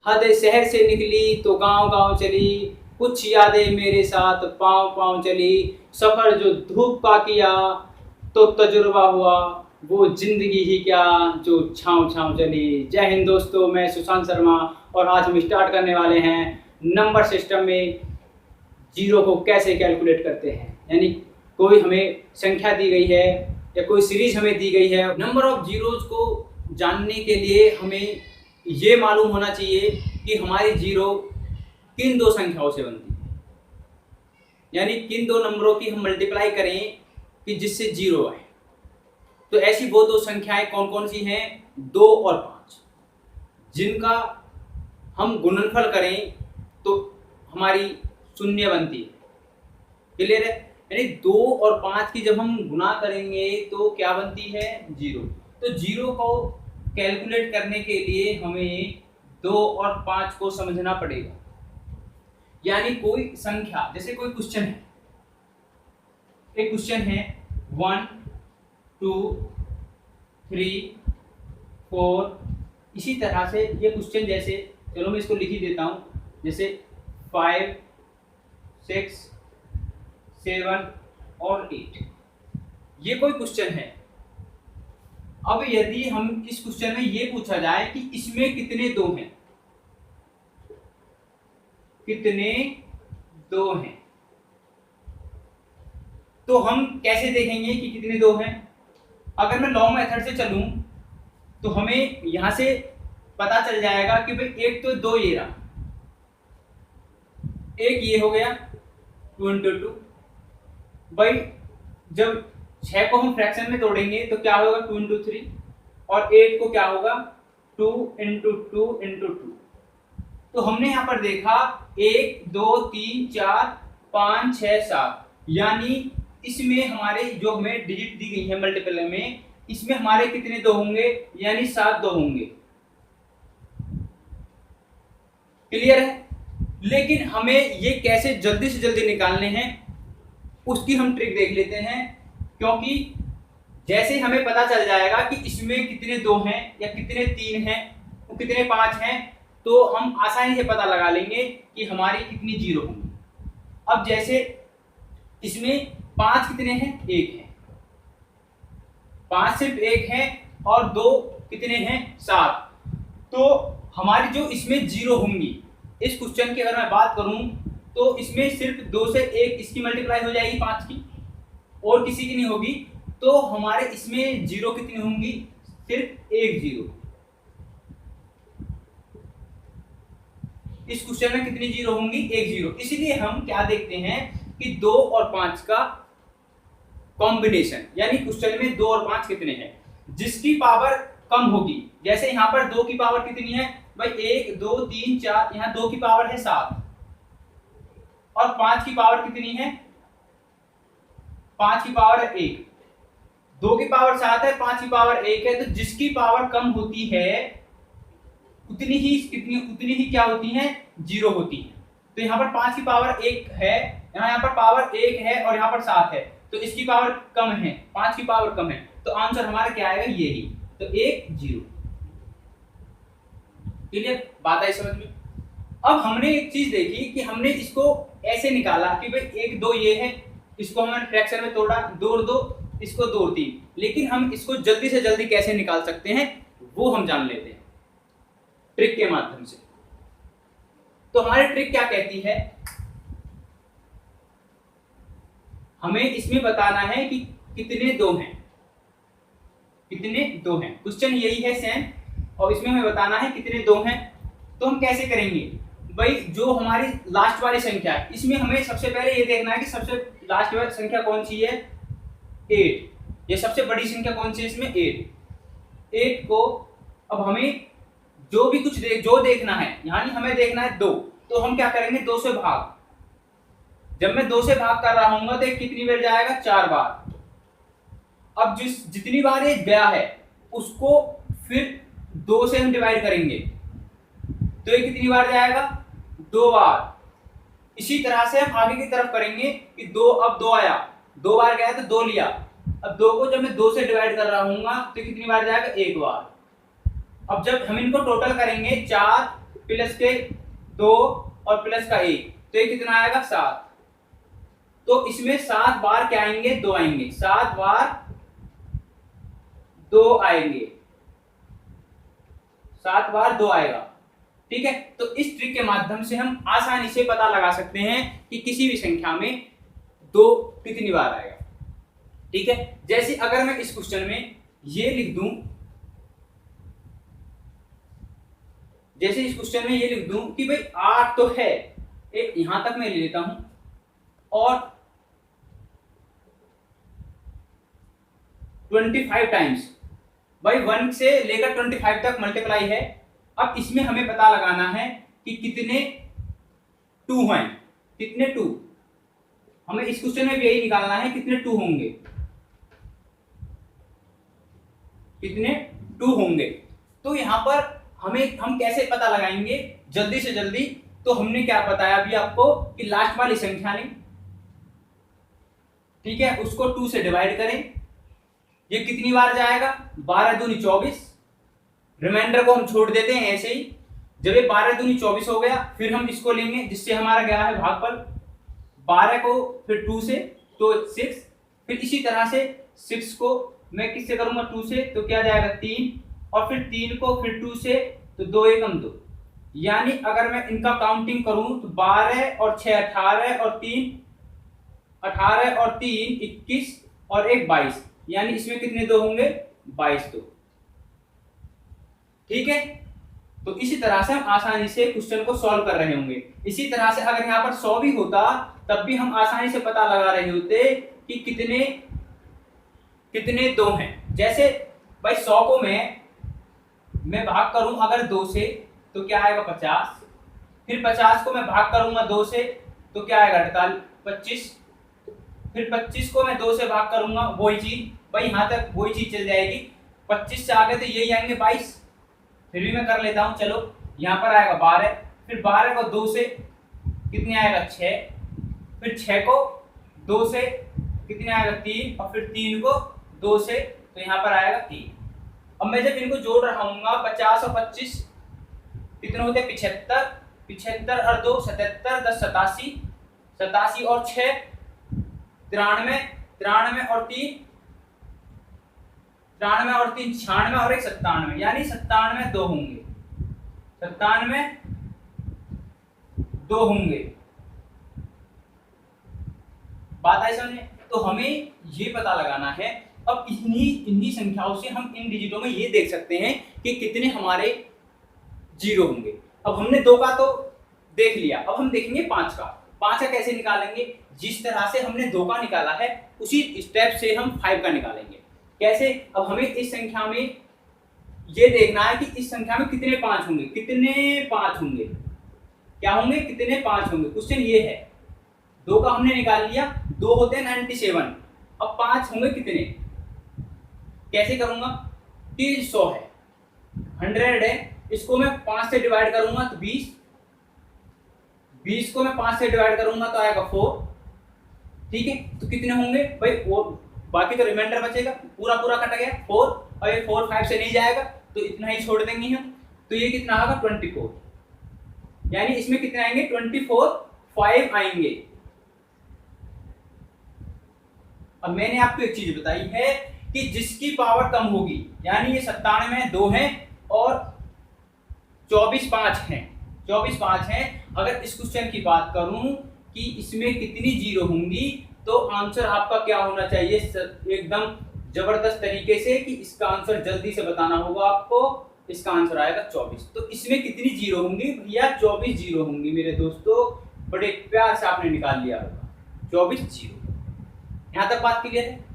हद शहर से निकली तो गांव गांव चली, कुछ यादें मेरे साथ पांव पांव चली। सफर जो धूप का किया तो तजुर्बा हुआ, वो जिंदगी ही क्या जो छाँव छाँव चली। जय हिंद दोस्तों, मैं सुशांत शर्मा और आज हम स्टार्ट करने वाले हैं नंबर सिस्टम में जीरो को कैसे कैलकुलेट करते हैं। यानी कोई हमें संख्या दी गई है या कोई सीरीज हमें दी गई है, नंबर ऑफ जीरोज को जानने के लिए हमें ये मालूम होना चाहिए कि हमारी जीरो किन दो संख्याओं से बनती है, यानी किन दो नंबरों की हम मल्टीप्लाई करें कि जिससे जीरो आए। तो ऐसी वो दो संख्याएं कौन कौन सी हैं? 2 और 5, जिनका हम गुणनफल करें तो हमारी शून्य बनती है। क्लियर है? यानी 2 और 5 की जब हम गुना करेंगे तो क्या बनती है? जीरो। तो जीरो को कैलकुलेट करने के लिए हमें 2 और 5 को समझना पड़ेगा। यानी कोई संख्या, जैसे कोई क्वेश्चन है, एक क्वेश्चन है 1 2 3 4, इसी तरह से ये क्वेश्चन, जैसे चलो मैं इसको लिख ही देता हूं, जैसे 5 6 7 और 8, ये कोई क्वेश्चन है। अब यदि हम इस क्वेश्चन में ये पूछा जाए कि इसमें कितने दो हैं, कितने दो हैं, तो हम कैसे देखेंगे कि कितने दो हैं? अगर मैं लॉन्ग मेथड से चलूं तो हमें यहां से पता चल जाएगा कि भाई एक तो दो ये रहा, एक ये हो गया 2 into 2। भाई जब 6 को हम फ्रैक्शन में तोड़ेंगे तो क्या होगा? 2 into 3, और 8 को क्या होगा? 2 into 2 into 2। तो हमने यहाँ पर देखा 1 2 3 4 5 6 7, यानी इसमें हमारे जो हमें डिजिट दी गई है मल्टीपल में, इसमें हमारे कितने दो होंगे? यानी 7 दो होंगे। क्लियर है? लेकिन हमें ये कैसे जल्दी से जल्दी निकालने हैं उसकी हम ट्रिक देख लेते हैं, क्योंकि जैसे हमें पता चल जाएगा कि इसमें कितने दो हैं या कितने 3 हैं, कितने 5 हैं, तो हम आसानी से पता लगा लेंगे कि हमारी कितनी जीरो होंगी। अब जैसे इसमें 5 कितने हैं? 1 है। 5 सिर्फ 1 है और 2 कितने हैं? 7। तो हमारी जो इसमें जीरो होंगी, इस क्वेश्चन की अगर मैं बात करूं तो इसमें सिर्फ 2 से 1 इसकी मल्टीप्लाई हो जाएगी 5 की, और किसी की नहीं होगी। तो हमारे इसमें जीरो कितनी होंगी? सिर्फ 1 जीरो। इस क्वेश्चन में कितनी जीरो होंगी? 1 जीरो। इसलिए हम क्या देखते हैं कि 2 और 5 का कॉम्बिनेशन, यानी क्वेश्चन में 2 और 5 कितने हैं, जिसकी पावर कम होगी। जैसे यहाँ पर 2 की पावर कितनी है भाई? 1 2 3 4, यहाँ 2 की पावर है 7, और 5 की पावर कितनी है? 5 की पावर है 1। 2 की पावर 7 है, 5 की पावर 1 है। तो जिसकी पावर कम होती है उतनी ही क्या होती है? जीरो होती है। तो यहाँ पर 5 की पावर 1 है, यहाँ पर पावर 1 है और यहाँ पर 7 है, तो इसकी पावर कम है, 5 की पावर कम है। तो आंसर हमारा क्या आएगा? यही। तो 1 जीरो। क्लियर बात है समझ में? अब हमने एक चीज देखी कि हमने इसको ऐसे निकाला कि भाई 1 2 ये है, इसको हमने फ्रैक्शन में तोड़ा, 2 और 2, इसको 2 और 3। लेकिन हम इसको जल्दी से जल्दी कैसे निकाल सकते हैं वो हम जान लेते हैं ट्रिक के माध्यम से। तो हमारी ट्रिक क्या कहती है? हमें इसमें बताना है कि कितने दो हैं, कितने दो हैं। क्वेश्चन यही है सेम, और इसमें हमें बताना है कितने दो हैं। तो हम कैसे करेंगे भाई? जो हमारी लास्ट वाली संख्या है, इसमें हमें सबसे पहले ये देखना है कि सबसे लास्ट वाली संख्या कौन सी है? 8। ये सबसे बड़ी संख्या कौन सी है इसमें? 8 को अब हमें जो भी कुछ जो देखना है, यानी हमें देखना है 2, तो हम क्या करेंगे? 2 से भाग। जब मैं 2 से भाग कर रहा हूँ तो ये कितनी बार जाएगा? 4 बार। अब जितनी बार ये गया है उसको फिर 2 से हम डिवाइड करेंगे, तो ये कितनी बार जाएगा? 2 बार। इसी तरह से हम आगे की तरफ करेंगे कि 2, अब 2 आया, 2 बार गया तो 2 लिया। अब 2 को जब मैं 2 से डिवाइड कर रहा हूँ तो कितनी बार जाएगा? 1 बार। अब जब हम इनको टोटल करेंगे 4 प्लस के 2 और प्लस का 1, तो ये कितना आएगा 7। तो इसमें 7 बार क्या आएंगे, 2 आएंगे, 7 बार 2 आएंगे, 7 बार 2 आएगा। ठीक है, तो इस ट्रिक के माध्यम से हम आसानी से पता लगा सकते हैं कि किसी भी संख्या में 2 कितनी बार आएगा। ठीक है, जैसे अगर मैं इस क्वेश्चन में ये लिख दूं, जैसे इस क्वेश्चन में ये लिख दूं कि भाई 8 तो है, एक यहां तक मैं ले लेता हूं, और 25 टाइम्स, भाई 1 से लेकर 25 तक मल्टीप्लाई है। अब इसमें हमें पता लगाना है कि कितने 2 हैं, कितने 2, हमें इस क्वेश्चन में भी यही निकालना है, कितने 2 होंगे, कितने 2 होंगे। तो यहां पर हम कैसे पता लगाएंगे जल्दी से जल्दी, तो हमने क्या बताया अभी आपको कि लास्ट वाली संख्या लें, ठीक है, उसको 2 से डिवाइड करें, ये कितनी बार जाएगा, 12 दूनी 24, रिमाइंडर को हम छोड़ देते हैं ऐसे ही। जब ये 12 दूनी 24 हो गया, फिर हम इसको लेंगे जिससे हमारा गया है भागफल, 12 को फिर 2 से तो 6, फिर इसी तरह से 6 को मैं किससे करूंगा, 2 से, तो क्या जाएगा 3, और फिर 3 को फिर 2 से, तो 2 एकम 2, यानी अगर मैं इनका काउंटिंग करूं तो 12 और 6 18 और 3 18 और 3 21 और 1 22, यानी इसमें कितने 2 होंगे, 22 2। ठीक है, तो इसी तरह से हम आसानी से क्वेश्चन को सॉल्व कर रहे होंगे। इसी तरह से अगर यहाँ पर 100 भी होता तब भी हम आसानी से पता लगा रहे होते कि कितने कितने 2 हैं। जैसे भाई 100 को मैं भाग करूं अगर 2 से, तो क्या आएगा 50, फिर 50 को मैं भाग करूंगा 2 से, तो क्या आएगा 25, फिर 25 को मैं 2 से भाग करूंगा, वही चीज, भाई यहां तक वही चीज चल जाएगी। 25 से आगे तो यही आएंगे 22, फिर भी मैं कर लेता हूं, चलो यहां पर आएगा 12, फिर 12 को 2 से कितने आएगा 6, फिर 6 को 2 से कितने आएगा 3, और फिर 3 को 2 से, तो यहां पर आएगा 3। अब मैं जब इनको जोड़ रहा हूँ 50 और 25 कितने होते हैं 75, 75 और 2 77, 10 87, 87 और 6 93, 93 और 3 93 और 3 96 और 1 97, यानी 97 2 होंगे, 97 2 होंगे। बात आई समझ में? तो हमें ये पता लगाना है। अब इन्हीं संख्याओं से हम इन डिजिटों में ये देख सकते हैं कि कितने हमारे 0 होंगे। अब हमने 2 का तो देख लिया, अब हम देखेंगे 5 का। 5 का कैसे निकालेंगे, जिस तरह से हमने 2 का निकाला है उसी स्टेप से हम 5 का निकालेंगे। कैसे, अब हमें इस संख्या में ये देखना है कि इस संख्या में कितने 5 होंगे, कितने 5 होंगे, क्या होंगे, कितने 5 होंगे। क्वेश्चन ये है, 2 का हमने निकाल लिया, 2 होते हैं 97, अब 5 होंगे कितने, कैसे करूंगा, 300 है, 100 है, इसको मैं 5 से डिवाइड करूंगा तो 20, 20 को मैं 5 से डिवाइड करूंगा तो आएगा 4। ठीक है, तो कितने होंगे भाई, वो बाकी तो रिमाइंडर बचेगा, पूरा पूरा कट गया 4, और ये 4 5 से नहीं जाएगा तो इतना ही छोड़ देंगे हम, तो ये कितना होगा 24, यानी इसमें कितने आएंगे 24 5 आएंगे। अब मैंने आपको एक चीज बताई है कि जिसकी पावर कम होगी, यानी ये 97 2 है और 24 5 है, 24 5 है। अगर इस क्वेश्चन की बात करूं कि इसमें कितनी 0 होंगी, तो आंसर आपका क्या होना चाहिए, एकदम जबरदस्त तरीके से कि इसका आंसर जल्दी से बताना होगा आपको। इसका आंसर आएगा 24। तो इसमें कितनी 0 होंगी भैया, 24 0 होंगी मेरे दोस्तों। बड़े प्यार से आपने निकाल लिया होगा 24 0। यहां तक बात क्लियर है?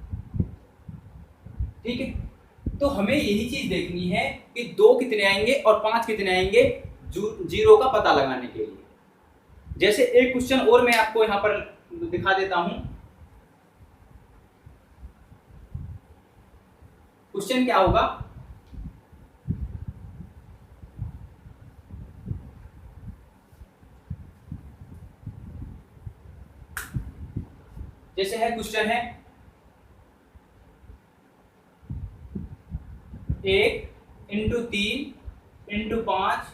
ठीक है, तो हमें यही चीज देखनी है कि 2 कितने आएंगे और 5 कितने आएंगे 0 का पता लगाने के लिए। जैसे एक क्वेश्चन और मैं आपको यहां पर दिखा देता हूं। क्वेश्चन क्या होगा, जैसे है क्वेश्चन है 1 × 3 × 5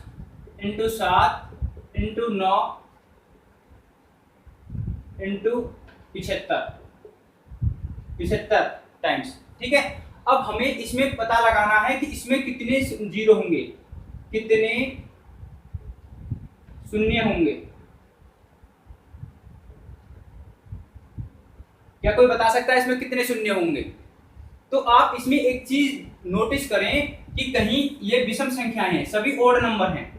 इंटू 7 इंटू 9 इंटू 75 टाइम्स। ठीक है, अब हमें इसमें पता लगाना है कि इसमें कितने जीरो होंगे, कितने शून्य होंगे। क्या कोई बता सकता है इसमें कितने शून्य होंगे? तो आप इसमें एक चीज नोटिस करें कि कहीं ये विषम संख्याएं हैं, सभी ऑड नंबर हैं,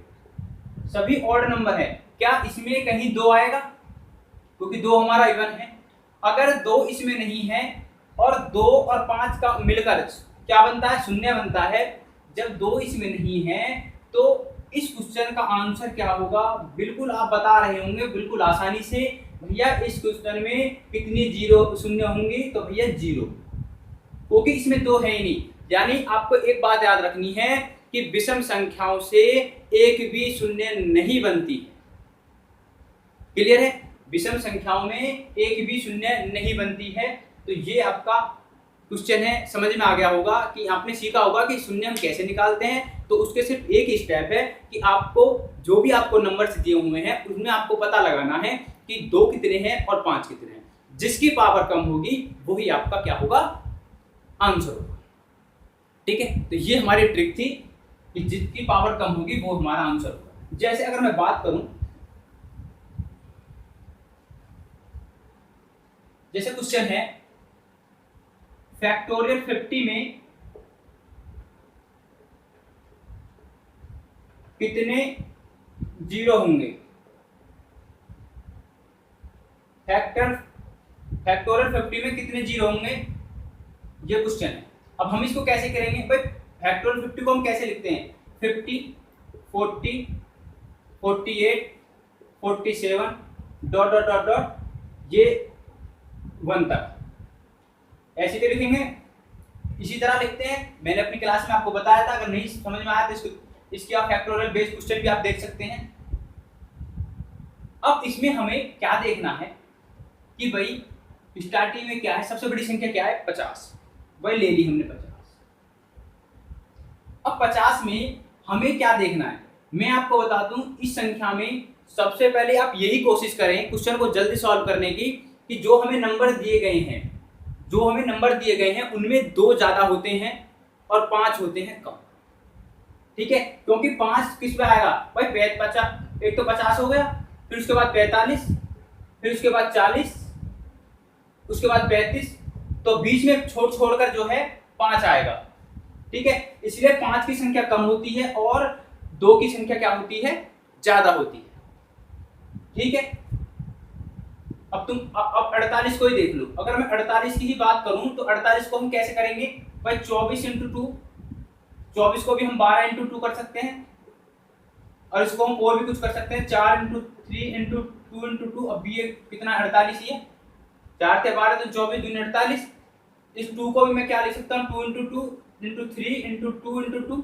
सभी ऑड नंबर है। क्या इसमें कहीं 2 आएगा? क्योंकि 2 हमारा इवन है। अगर 2 इसमें नहीं है और 2 और 5 का मिलकर क्या बनता है? शून्य बनता है। जब 2 इसमें नहीं है तो इस क्वेश्चन का आंसर क्या होगा? बिल्कुल आप बता रहे होंगे बिल्कुल आसानी से, भैया इस क्वेश्चन में कितनी जीरो शून्य होंगी? तो भैया 0, क्योंकि इसमें 2 है ही नहीं। यानी आपको एक बात याद रखनी है कि विषम संख्याओं से एक भी शून्य नहीं बनती। क्लियर है? विषम संख्याओं में एक भी शून्य नहीं बनती है। तो ये आपका क्वेश्चन है, समझ में आ गया होगा कि आपने सीखा होगा कि शून्य हम कैसे निकालते हैं। तो उसके सिर्फ एक ही स्टेप है कि आपको जो भी आपको नंबर दिए हुए हैं उसमें आपको पता लगाना है कि 2 कितने हैं और 5 कितने हैं। जिसकी पावर कम होगी वही आपका क्या होगा? आंसर होगा। ठीक है, तो ये हमारी ट्रिक थी कि जिसकी पावर कम होगी वो हमारा आंसर होगा। जैसे अगर मैं बात करूं, जैसे क्वेश्चन है फैक्टोरियल 50 में कितने जीरो होंगे? फैक्टोरियल 50 में कितने जीरो होंगे? ये क्वेश्चन है। अब हम इसको कैसे करेंगे भाई? फैक्टोरियल 50 को हम कैसे लिखते हैं? 50, 40, 48, 47 डॉट डॉट डॉट डॉट ये 1 तक, ऐसे तो लिखेंगे। इसी तरह लिखते हैं। मैंने अपनी क्लास में आपको बताया था, अगर नहीं समझ में आया तो इसकी आप फैक्टोरियल बेस्ड क्वेश्चन भी आप देख सकते हैं। अब इसमें हमें क्या देखना है कि भाई स्टार्टिंग में क्या है? सबसे बड़ी संख्या क्या है? 50, वही ले ली हमने 50। अब 50 में हमें क्या देखना है? मैं आपको बता दूं, इस संख्या में सबसे पहले आप यही कोशिश करें क्वेश्चन को जल्दी सॉल्व करने की कि जो हमें नंबर दिए गए हैं उनमें 2 ज्यादा होते हैं और 5 होते हैं कम। ठीक है, क्योंकि 5 किस पे आएगा भाई? 50, एक तो 50 हो गया, फिर उसके बाद 45, फिर उसके बाद 40, उसके बाद 35, तो बीच में छोड़कर जो है 5 आएगा। ठीक है, इसलिए 5 की संख्या कम होती है और 2 की संख्या क्या होती है? ज्यादा होती है। ठीक है, अब 48 को ही देख लो। अगर मैं 48 की ही बात करूं तो 48 को हम कैसे करेंगे भाई? 24 इंटू 2, 24 को भी हम 12 इंटू 2 कर सकते हैं और इसको हम और भी कुछ कर सकते हैं, 4 इंटू 3 इंटू 2 इंटू 2। अब ये कितना? 48 ही है। 4 से 12 तो 24 दूनी 48। इस 2 को भी मैं क्या लिख सकता हूँ? 2 इंटू 2 इंटू 3 इंटू 2 इंटू 2।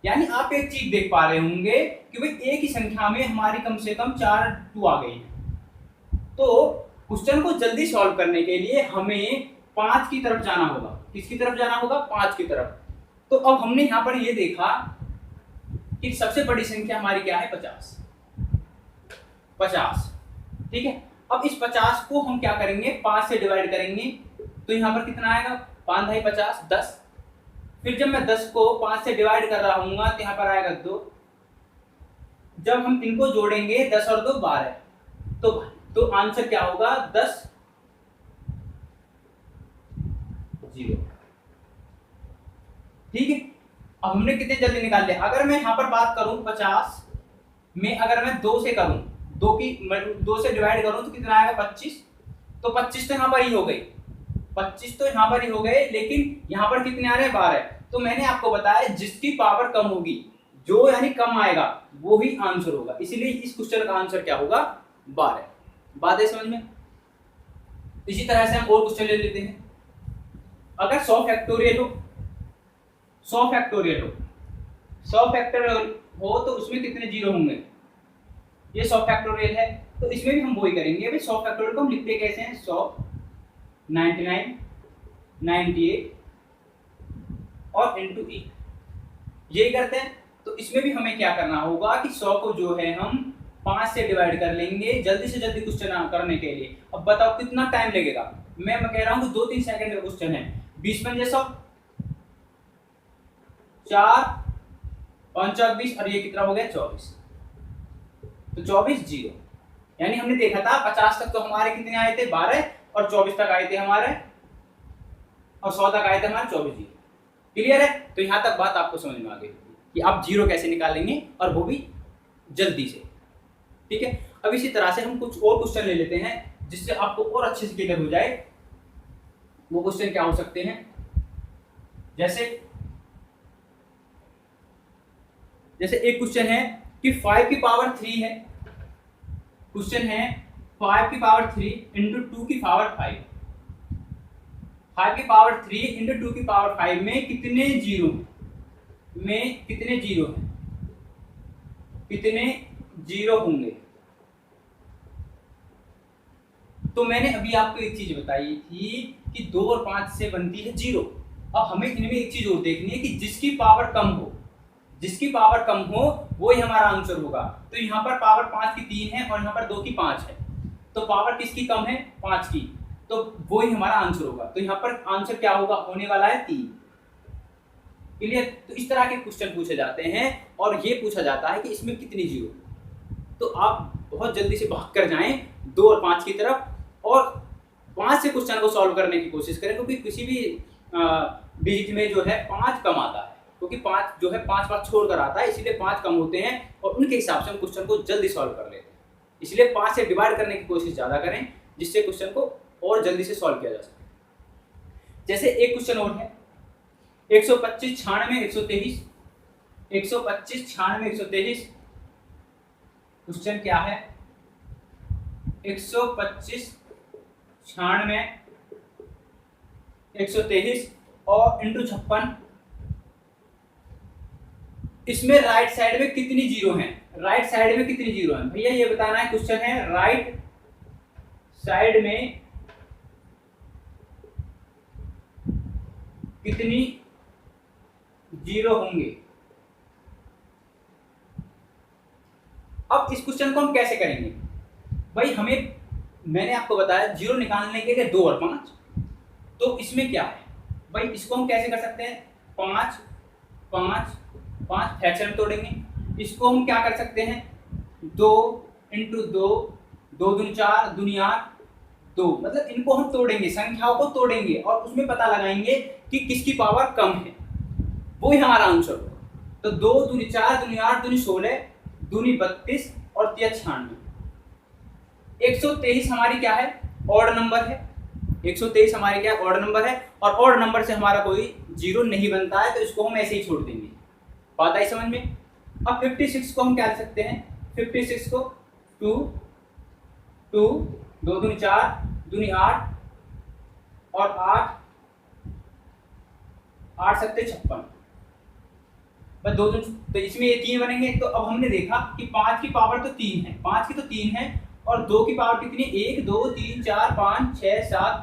यानी आप एक चीज देख पा रहे होंगे कि भाई एक ही संख्या में हमारी कम से कम 4 2 आ गई है। तो क्वेश्चन को जल्दी सॉल्व करने के लिए हमें 5 की तरफ जाना होगा। किसकी तरफ जाना होगा? 5 की तरफ। तो अब हमने यहां पर ये देखा कि सबसे बड़ी संख्या हमारी क्या है? 50। ठीक है, अब इस 50 को हम क्या करेंगे? 5 से डिवाइड करेंगे तो यहां पर कितना आएगा? 5 × 50 10। फिर जब मैं 10 को 5 से डिवाइड कर रहा हूँ तो यहां पर आएगा 2। जब हम इनको जोड़ेंगे 10 और 2 12, तो आंसर क्या होगा? 10 0। ठीक है, अब हमने कितने जल्दी निकाल लिया। अगर मैं यहां पर बात करूं 50 में, अगर मैं 2 से करूं, 2 से डिवाइड करूं तो कितना आएगा? 25। तो 25 तो यहां पर ही हो गई, 25 तो यहां पर ही हो गए, लेकिन यहां पर कितने आ रहे हैं? 12। तो मैंने आपको बताया जिसकी पावर कम होगी, जो यानी कम आएगा, वो ही आंसर होगा। इसीलिए इस क्वेश्चन का आंसर क्या होगा? 12। बात है समझ में? इसी तरह से हम और क्वेश्चन ले लेते हैं। अगर 100 फैक्टोरियल हो, 100 फैक्टोरियल हो तो उसमें कितने जीरो होंगे? ये 100 फैक्टोरियल है, तो इसमें भी हम वही करेंगे। भाई 100 फैक्टोरियल को हम लिखते कैसे हैं? 100, 99, 98 और इंटू 1, यही करते हैं। तो इसमें भी हमें क्या करना होगा कि 100 को जो है हम 5 से डिवाइड कर लेंगे जल्दी से जल्दी क्वेश्चन करने के लिए। अब बताओ कितना टाइम लगेगा। मैं कह रहा हूँ 2-3 सेकंड का क्वेश्चन है। 20 पंजे 100, 4 5 20 और ये कितना हो गया 24। तो 24 0। यानी हमने देखा था 50 तक तो हमारे कितने आए थे 12 और 24 तक आए थे हमारे, और 100 तक आए थे हमारे 24 0। क्लियर है। तो यहां तक बात आपको समझ में आ गई कि आप जीरो कैसे निकालेंगे और वो भी जल्दी से। ठीक है। अब इसी तरह से हम कुछ और क्वेश्चन ले लेते हैं जिससे आपको और अच्छे से क्लियर हो जाए। वो क्वेश्चन क्या हो सकते हैं, जैसे एक क्वेश्चन है कि 5 की पावर 3 है। क्वेश्चन है 5 की पावर 3 इंटू 2 की पावर 5। 5 की पावर 3 इंटू 2 की पावर 5 में कितने जीरो हैं, कितने जीरो होंगे। तो मैंने अभी आपको एक चीज बताई थी कि 2 और 5 से बनती है जीरो। अब हमें इनमें एक चीज और देखनी है कि जिसकी पावर कम हो वो ही हमारा आंसर होगा। तो यहाँ पर पावर 5 की 3 है और यहाँ पर 2 की 5 है, तो पावर किसकी कम है 5 की, तो वो ही हमारा आंसर होगा। तो यहाँ पर आंसर क्या होगा, होने वाला है 3। क्लियर। तो इस तरह के क्वेश्चन पूछे जाते हैं और ये पूछा जाता है कि इसमें कितनी जीरो। तो आप बहुत जल्दी से भाग कर जाएं 2 और 5 की तरफ और 5 से क्वेश्चन को सॉल्व करने की कोशिश करें, क्योंकि किसी भी डिजिट में जो है 5 कम आता है, क्योंकि 5 जो है 5 बार छोड़कर आता है, इसीलिए 5 कम होते हैं और उनके हिसाब से हम क्वेश्चन को जल्दी सॉल्व कर लेते हैं। इसलिए 5 से डिवाइड करने की कोशिश ज़्यादा करें जिससे क्वेश्चन को और जल्दी से सॉल्व किया जा सके। जैसे एक क्वेश्चन और है 125 96 123। 125 96 123 क्वेश्चन क्या है, 125 96 123 और इंटू 56। इसमें राइट साइड में कितनी जीरो हैं, भैया ये बताना है। क्वेश्चन है राइट साइड में कितनी जीरो होंगे। अब इस क्वेश्चन को हम कैसे करेंगे भाई, मैंने आपको बताया जीरो निकालने के लिए 2 और 5। तो इसमें क्या है भाई, इसको हम कैसे कर सकते हैं, 5 5 5 फ्रैक्शन में तोड़ेंगे। इसको हम क्या कर सकते हैं, 2 इंटू 2, 2 दूनी 4, दूनी 8, 2, मतलब इनको हम तोड़ेंगे, संख्याओं को तोड़ेंगे और उसमें पता लगाएंगे कि किसकी पावर कम है, वो ही हमारा आंसर होगा। तो 2 दूनी 4, दूनी 8, दूनी 16, दूनी 32 और 96। 123 हमारी क्या है, ऑड नंबर है। 123 हमारी क्या ऑड नंबर है और ऑड नंबर से हमारा कोई जीरो नहीं बनता है, तो इसको हम ऐसे ही छोड़ देंगे। बात आई समझ में। अब 56 को हम क्या लिख सकते हैं, 56 को 2 2 2 दूनी 4, दूनी 8 और 8 8 सत्ते 56, बस 2 तो इसमें ये 3 बनेंगे। तो अब हमने देखा कि 5 की पावर तो 3 है, 5 की तो 3 है और 2 की पावर कितनी, 1 2 3 4 5 6 7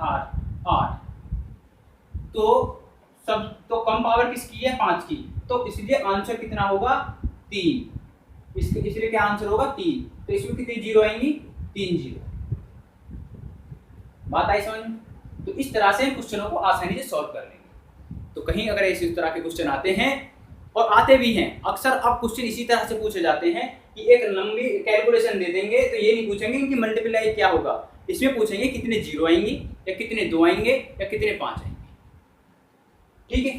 8। तो सब तो कम पावर किसकी है, 5 की, तो इसलिए आंसर कितना होगा 3। इसलिए क्या आंसर होगा 3। तो इसमें कितनी जीरो आएंगी, 3 जीरो। बात आई समझ में। तो इस तरह से क्वेश्चनों को आसानी से सॉल्व कर लेंगे। तो कहीं अगर इसी तरह के क्वेश्चन आते हैं और आते भी हैं, अक्सर अब क्वेश्चन इसी तरह से पूछे जाते हैं कि एक लंबी कैलकुलेशन दे देंगे, तो ये नहीं पूछेंगे कि मल्टीप्लाई क्या होगा, इसमें पूछेंगे कितने जीरो आएंगे या कितने 2 आएंगे या कितने 5 आएंगे। ठीक है।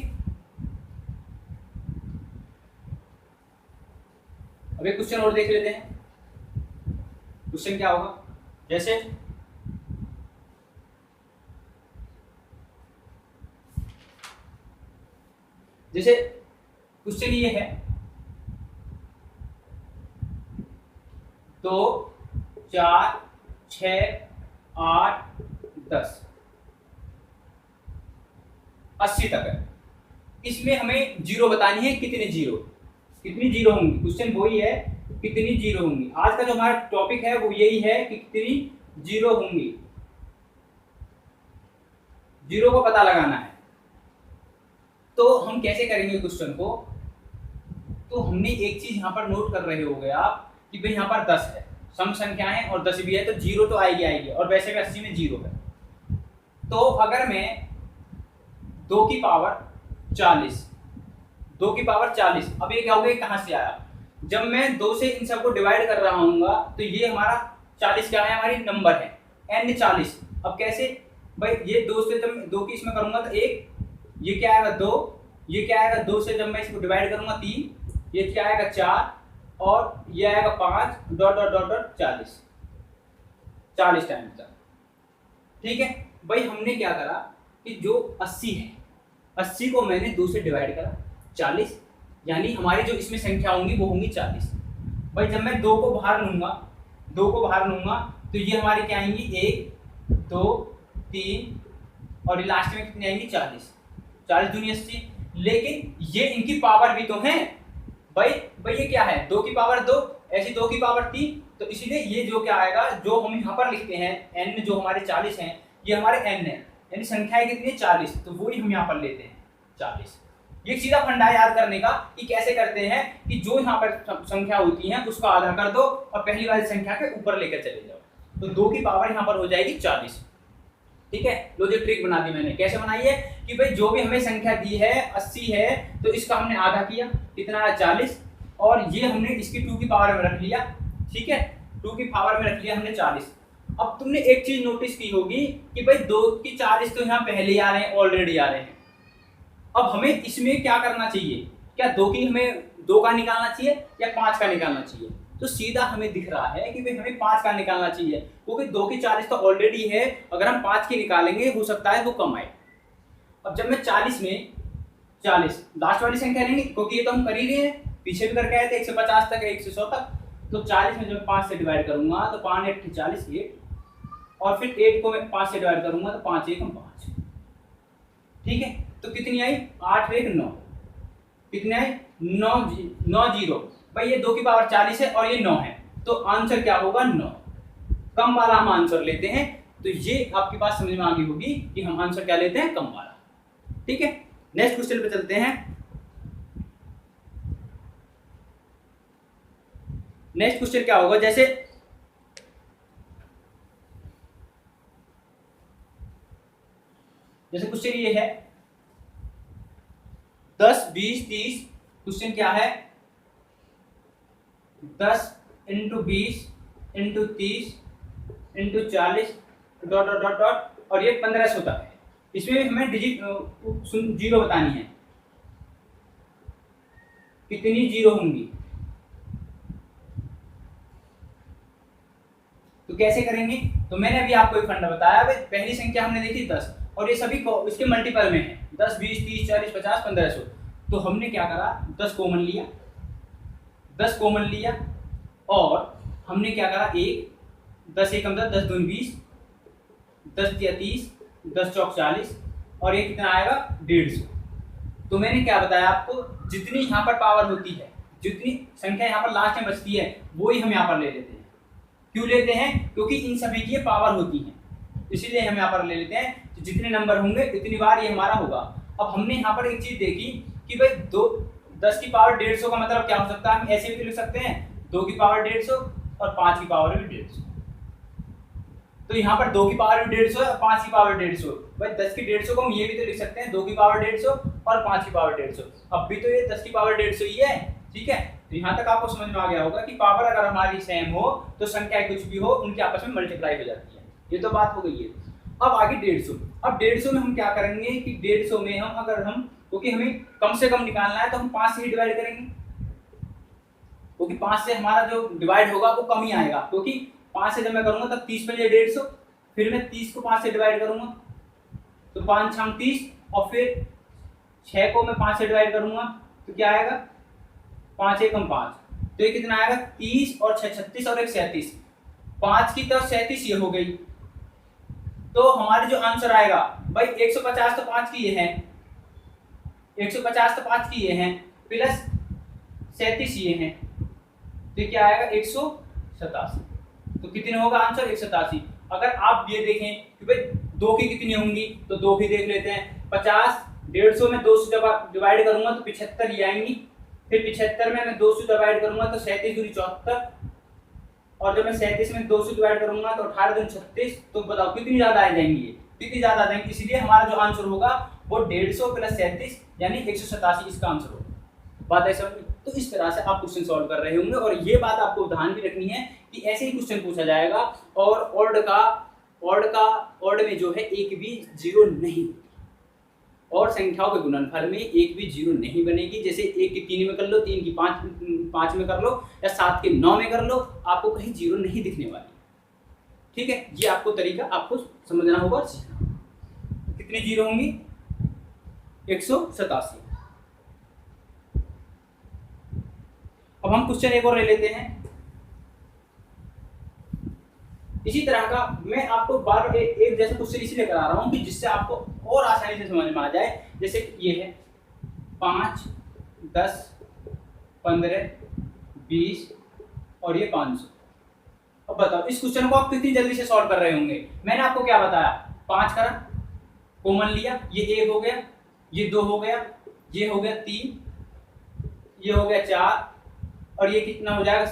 अब एक क्वेश्चन और देख लेते हैं। क्वेश्चन क्या होगा, जैसे क्वेश्चन ये है 2 4 6 8 10 80 तक है। इसमें हमें जीरो बतानी है, कितनी जीरो होंगी। क्वेश्चन वही है, कितनी जीरो होंगी। आज का जो हमारा टॉपिक है वो यही है कि कितनी जीरो होंगी, जीरो को पता लगाना है। तो हम कैसे करेंगे क्वेश्चन को, तो हमने एक चीज यहाँ पर नोट कर रहे होगे आप कि भाई यहाँ पर 10 है, सम संख्या है और 10 भी है, तो जीरो तो आएगी आएगी, और वैसे भी 80 में जीरो है। तो अगर मैं 2 की पावर 40, 2 की पावर 40, अब ये क्या हो गया, कहाँ से आया, जब मैं 2 से इन सबको डिवाइड कर रहा हूँ तो ये हमारा 40 क्या है, हमारी नंबर है n 40। अब कैसे भाई, ये 2 से जब 2 की इसमें करूंगा तो 1, ये क्या आएगा 2, ये क्या आएगा 2 से जब मैं इसको डिवाइड करूंगा 3, ये क्या आएगा 4, और ये आएगा 5 dot dot dot dot 40 time तक। ठीक है भाई, हमने क्या करा कि जो 80 है, 80 को मैंने 2 से डिवाइड करा 40, यानी हमारी जो इसमें संख्या होंगी वो होंगी 40। भाई जब मैं 2 को बाहर लूंगा, 2 को बाहर लूंगा तो ये हमारी क्या आएंगी, 1 2 3 और लास्ट में कितनी आएंगी, 40, 40 दूनी 80। लेकिन ये इनकी पावर भी तो है भाई, ये क्या है 2 की पावर 2, ऐसी 2 की पावर 3, तो इसीलिए ये जो क्या आएगा, जो हम यहाँ पर लिखते हैं n जो हमारे 40 हैं, ये हमारे n है, यानी संख्याएं कितनी है 40, तो वही हम यहाँ पर लेते हैं 40। ये सीधा फंडा है याद करने का कि कैसे करते हैं कि जो यहाँ पर संख्या होती है उसका आधा कर दो और पहली वाली संख्या के ऊपर लेकर चले जाओ, तो 2 की पावर यहाँ पर हो जाएगी 40। ठीक है, लो जो ट्रिक बना दी मैंने, कैसे बनाई है कि भाई जो भी हमें संख्या दी है 80 है, तो इसका हमने आधा किया, कितना है 40, और ये हमने इसकी 2 की पावर में रख लिया। ठीक है, 2 की पावर में रख लिया हमने 40। अब तुमने एक चीज नोटिस की होगी कि भाई 2 की 40 तो यहाँ पहले ही आ रहे हैं, ऑलरेडी आ रहे हैं। अब हमें इसमें क्या करना चाहिए, क्या 2 की हमें 2 का निकालना चाहिए या 5 का निकालना चाहिए, तो सीधा हमें दिख रहा है कि भाई हमें 5 का निकालना चाहिए, क्योंकि 2 की 40 तो ऑलरेडी है, अगर हम 5 की निकालेंगे हो सकता है वो कम आए। अब जब मैं 40 में 40 लास्ट वाली संख्या लेंगे, क्योंकि ये तो हम कर ही रहे हैं, पीछे भी करके आए थे 150 तक 100 तक, तो 40 में जब 5 से डिवाइड करूंगा तो 5 8 40 8, और फिर 8 को मैं 5 से डिवाइड करूंगा तो 5 1 5। ठीक है, तो कितनी आई 8 1 9, कितने आई 9 0। भाई ये 2 की पावर 40 है और ये 9 है, तो आंसर क्या होगा 9। कम वाला हम आंसर लेते हैं, तो ये आपके पास समझ में आ गई होगी कि हम आंसर क्या लेते हैं, कम वाला। ठीक है, नेक्स्ट क्वेश्चन पे चलते हैं। नेक्स्ट क्वेश्चन क्या होगा, जैसे क्वेश्चन ये है 10 20 30। क्वेश्चन क्या है 10 × 20 × 30 × 40 डॉट डॉट डॉट डॉट, और ये 1500 तक है। इसमें हमें डिजिट जीरो बतानी है, कितनी जीरो होंगी, तो कैसे करेंगे। तो मैंने अभी आपको एक फंडा बताया, पहली संख्या हमने देखी 10, और ये सभी को इसके मल्टीपल में है, 10 20 30 40 50 1500। तो हमने क्या करा, 10 कॉमन लिया, 10 कॉमन लिया, और हमने क्या करा 1 10 1 10 2 20, 10 3 30, 10 चौक 40, और ये कितना आएगा 150। तो मैंने क्या बताया आपको, जितनी यहाँ पर पावर होती है, जितनी संख्या यहाँ पर लास्ट में बचती है, वो ही हम यहाँ पर ले लेते हैं। क्यों लेते हैं, क्योंकि इन सभी की पावर होती है, इसीलिए हम यहाँ पर ले लेते हैं। जितने नंबर होंगे इतनी बार ये हमारा होगा। अब हमने यहाँ पर एक चीज देखी कि भाई 10 की पावर 150 का मतलब क्या हो सकता है, हम ऐसे भी लिख सकते हैं 2 की पावर 150 और 5 की पावर भी 150। तो यहाँ पर 2 की पावर भी 150 और 5 की पावर 150। भाई 10 की 150 को हम ये भी तो लिख सकते हैं 2 की पावर 150 और 5 की पावर 150। अब भी तो ये 10 की पावर 150 ही है। ठीक है, तो यहाँ तक आपको समझ में आ गया होगा कि पावर अगर हमारी सेम हो तो संख्या कुछ भी हो उनकी आपस में मल्टीप्लाई हो जाती है। ये तो बात हो गई है। अब आगे 150। अब 150 में हम क्या करेंगे कि 150 में हम अगर हम, क्योंकि हमें कम से कम निकालना है, तो हम 5 से ही डिवाइड करेंगे, क्योंकि 5 से हमारा जो डिवाइड होगा वो कम ही आएगा। क्योंकि 5 से जब मैं करूंगा तब 30 बजे 150, फिर मैं 30 को 5 से डिवाइड करूंगा तो 5 6 30, और फिर 6 को मैं 5 से डिवाइड करूंगा तो क्या आएगा 5 1 5, तो ये कितना आएगा 30 और 6 36 और 1 37। 5 की तरफ 37 ये हो गई, तो हमारे जो आंसर आएगा भाई 150 तो 5 की ये है, 150 तो 5 की ये है, प्लस 37 ये है, तो ये क्या आएगा 187। तो कितने होगा आंसर 187। अगर आप ये देखें कि भाई 2 की कितनी होंगी, तो 2 की देख लेते हैं। 50 150 में 2 से जब आप डिवाइड करूंगा तो 75 ये आएंगी, फिर 75 में मैं 2 से डिवाइड करूंगा तो 37 दूनी 74, और जब मैं 37 में 2 से डिवाइड करूंगा तो 18 दूनी 36। तो बताओ कितनी ज्यादा आ जाएंगी, कितनी ज्यादा आ जाएंगी। इसलिए हमारा जो आंसर होगा वो 150 प्लस 37 यानी 187 इसका आंसर होगा। बात ऐसा। तो इस तरह से आप क्वेश्चन सॉल्व कर रहे होंगे, और ये बात आपको ध्यान भी रखनी है कि ऐसे ही क्वेश्चन पूछा जाएगा। और ऑड में जो है एक भी जीरो नहीं, और संख्याओं के गुणनफल में एक भी जीरो नहीं बनेगी। जैसे 1 की 3 में कर लो, 3 की 5 में कर लो, या 7 के 9 में कर लो, आपको कहीं जीरो नहीं दिखने वाली। ठीक है, ये आपको तरीका आपको समझना होगा। कितनी जीरो होंगी? 187। अब हम क्वेश्चन एक और ले लेते हैं इसी तरह का। मैं आपको बार एक जैसा क्वेश्चन इसलिए करा रहा हूं कि जिससे आपको और आसानी से समझ में आ जाए। जैसे ये है 5, 10, 15, 20 और ये 500। अब बताओ इस क्वेश्चन को आप कितनी जल्दी से सॉल्व कर रहे होंगे। मैंने आपको क्या बताया, 5 करा, कॉमन लिया, ये 1 हो गया, ये 2 हो गया, ये हो गया 3, ये हो गया 4, और ये कितना हो जाएगा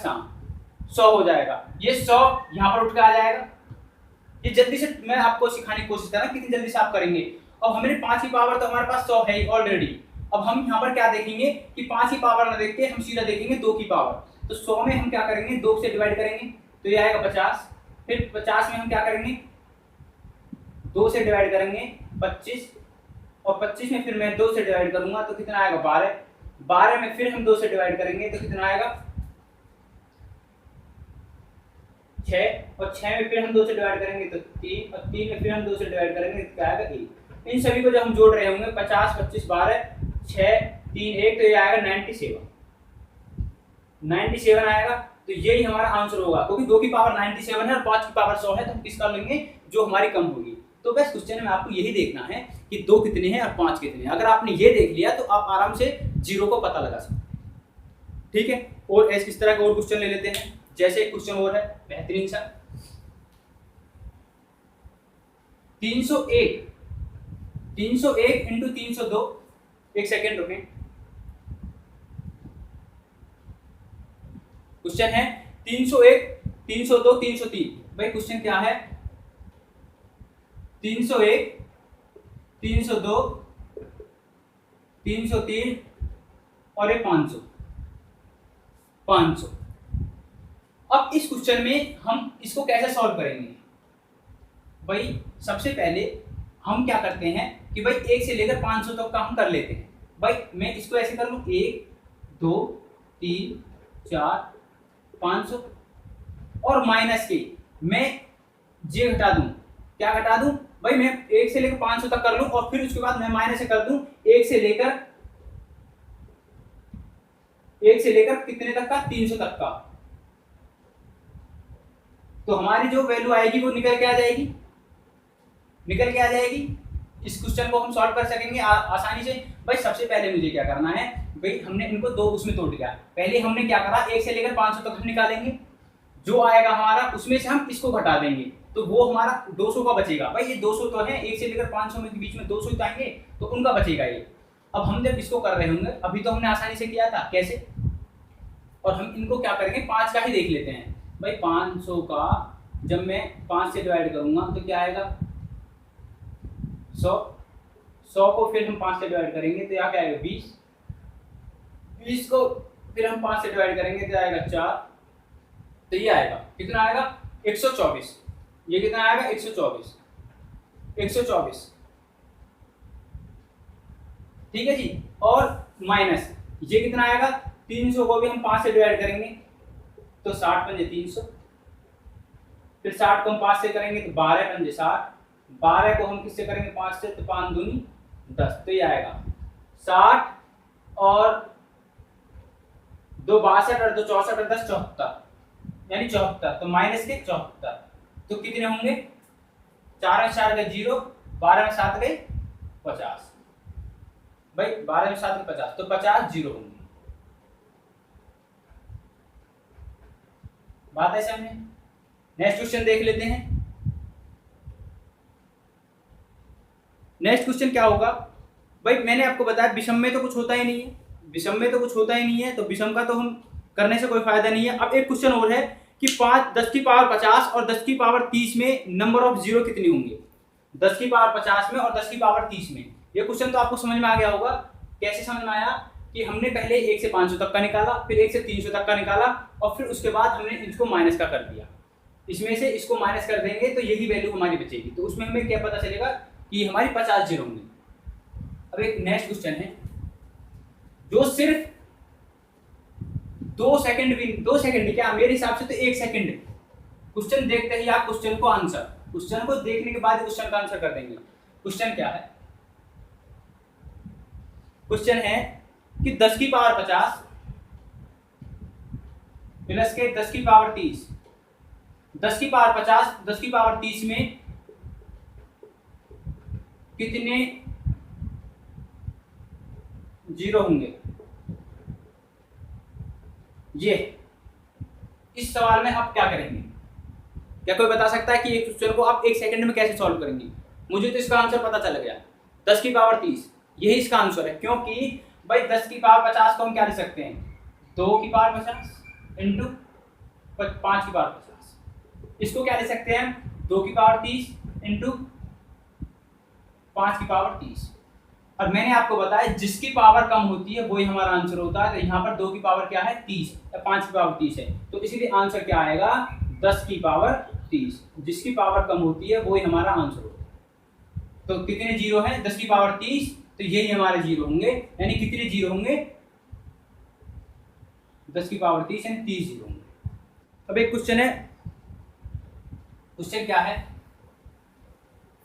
100 हो जाएगा। ये 100 यहाँ पर उठ के आ जाएगा। ये जल्दी से मैं आपको सिखाने की कोशिश कर रहा हूँ, कितनी जल्दी से आप करेंगे। अब हमारे 5 की पावर तो हमारे पास 100 है ऑलरेडी। अब हम यहाँ पर क्या देखेंगे कि 5 की पावर ना देख के हम सीधा देखेंगे 2 की पावर। तो 100 में हम क्या करेंगे, 2 से डिवाइड करेंगे तो ये आएगा 50। फिर 50 में हम क्या करेंगे, 2 से डिवाइड करेंगे 25, और 25 में फिर मैं 2 से डिवाइड करूंगा तो कितना आएगा 12। 12 में फिर हम 2 से डिवाइड करेंगे तो कितना आएगा 6, और 6 में फिर हम 2 से डिवाइड करेंगे तो 3, और 3 में फिर हम 2 से डिवाइड करेंगे तो क्या आएगा 1। इन सभी को जब हम जोड़ रहे होंगे 50, 25, 12, 6, 3, 1 तो ये आएगा 97 आएगा। तो यही हमारा आंसर होगा, क्योंकि 2 की पावर 97 है और 5 की पावर 100 है, तो हम किसका लेंगे, जो हमारी कम होगी। तो बस क्वेश्चन में आपको यही देखना है कि 2 कितने हैं और 5 कितने हैं। अगर आपने ये देख लिया तो आप आराम से जीरो को पता लगा सकते हैं। ठीक है, और इस तरह के और क्वेश्चन ले लेते हैं। जैसे एक क्वेश्चन और है बेहतरीन सा, 301 इंटू 302। एक सेकेंड रुकें। क्वेश्चन है 301, 302, 303। भाई क्वेश्चन क्या है, 301, 302, 303 और ये 500। अब इस क्वेश्चन में हम इसको कैसे सॉल्व करेंगे। भाई सबसे पहले हम क्या करते हैं कि भाई 1 से लेकर 500 तक का हम कर लेते हैं। भाई मैं इसको ऐसे कर लूं, 1, 2, 3, 4, 500, और माइनस के मैं जे घटा दूं। क्या घटा दूं भाई, मैं 1 से लेकर 500 तक कर लूं, और फिर उसके बाद मैं माइनस से कर दूं 1 से लेकर कितने तक का, 300 तक का। तो हमारी जो वैल्यू आएगी वो निकल के आ जाएगी। इस क्वेश्चन को हम सॉल्व कर सकेंगे आसानी से। भाई सबसे पहले मुझे क्या करना है, भाई हमने इनको 2 उसमें तोड़ दिया। पहले हमने क्या करा, 1 से लेकर 500 तक हम निकालेंगे, जो आएगा हमारा उसमें से हम इसको घटा देंगे, तो वो हमारा 200 का बचेगा। भाई ये 200 तो है, 1 से लेकर 500 में के बीच में 200 तो आएंगे, तो उनका बचेगा ये। अब हम जब इसको कर रहे होंगे, अभी तो हमने आसानी से किया था, कैसे, और हम इनको क्या करेंगे 5 का ही देख लेते हैं। भाई 500 का जब मैं 5 से डिवाइड करूंगा तो क्या आएगा 100 को फिर हम 5 से डिवाइड करेंगे तो यहाँ क्या आएगा 20 को फिर हम 5 से डिवाइड करेंगे तो आएगा 4, तो ये आएगा कितना आएगा 124। ये कितना आएगा 124। ठीक है जी। और माइनस ये कितना आएगा, 300 को भी हम 5 से डिवाइड करेंगे तो 60 पंजे 300, फिर 60 को हम 5 से करेंगे तो 12 पंजे 60, 12 को हम किससे करेंगे 5 से, तो 5 दूनी 10, तो ये आएगा 60 और 2 62 और 2 64 और 10 74, यानी 74, तो माइनस के 74। तो कितने होंगे, 4 में 4 गए 0, 12 में 7 गए 50। भाई 12 में 7 गए 50, तो 50 0 होंगे। बात है समझे। नेक्स्ट क्वेश्चन देख लेते हैं। नेक्स्ट क्वेश्चन क्या होगा, भाई मैंने आपको बताया विषम में तो कुछ होता ही नहीं है, विषम में तो कुछ होता ही नहीं है, तो विषम का तो हम करने से कोई फायदा नहीं है। अब एक क्वेश्चन और है कि 10 की पावर 50 और 10 की पावर 30 में नंबर ऑफ जीरो कितने होंगे? 10 की पावर 50 में और 10 की पावर 30 में। ये क्वेश्चन तो आपको समझ में आ गया होगा। कैसे समझ में आया कि हमने पहले 1 से 500 तक का निकाला, फिर 1 से 300 तक का निकाला, और फिर उसके बाद हमने इसको माइनस का कर दिया। इसमें से इसको माइनस कर देंगे तो यही वैल्यू हमारी बचेगी। तो उसमें हमें क्या पता चलेगा कि हमारी 50 जीरो होंगे। अब एक नेक्स्ट क्वेश्चन है जो सिर्फ 2 सेकंड भी, 2 सेकंड क्या, मेरे हिसाब से तो 1 सेकंड क्वेश्चन देखते ही आप क्वेश्चन को देखने के बाद क्वेश्चन का आंसर कर देंगे। क्वेश्चन क्या है? क्वेश्चन है कि 10 की पावर 50 प्लस के 10 की पावर 30, 10 की पावर 50 10 की पावर 30 में कितने जीरो होंगे? ये इस सवाल में आप क्या करेंगे? क्या कोई बता सकता है कि एक क्वेश्चन को आप 1 सेकंड में कैसे सॉल्व करेंगे? मुझे तो इसका आंसर पता चल गया, 10 की पावर 30 यही इसका आंसर है। क्योंकि भाई 10 की पावर 50 को हम क्या लिख सकते हैं? 2 की पावर 50 इंटू 5 की पावर 50। इसको क्या लिख सकते हैं? 2 की पावर 30 इंटू 5 की पावर 30। और मैंने आपको बताया जिसकी पावर कम होती है वही हमारा आंसर होता है। तो यहाँ पर 2 की पावर क्या है? 30, 5 की पावर 30 है, तो इसीलिए आंसर क्या आएगा? 10 की पावर 30। जिसकी पावर कम होती है वही हमारा आंसर होता है। तो कितने जीरो हैं? 10 की पावर 30, तो यही हमारे जीरो होंगे। यानी कितने जीरो होंगे? 10 की पावर 30 यानी 30 जीरो होंगे। अब एक क्वेश्चन है, क्वेश्चन क्या है?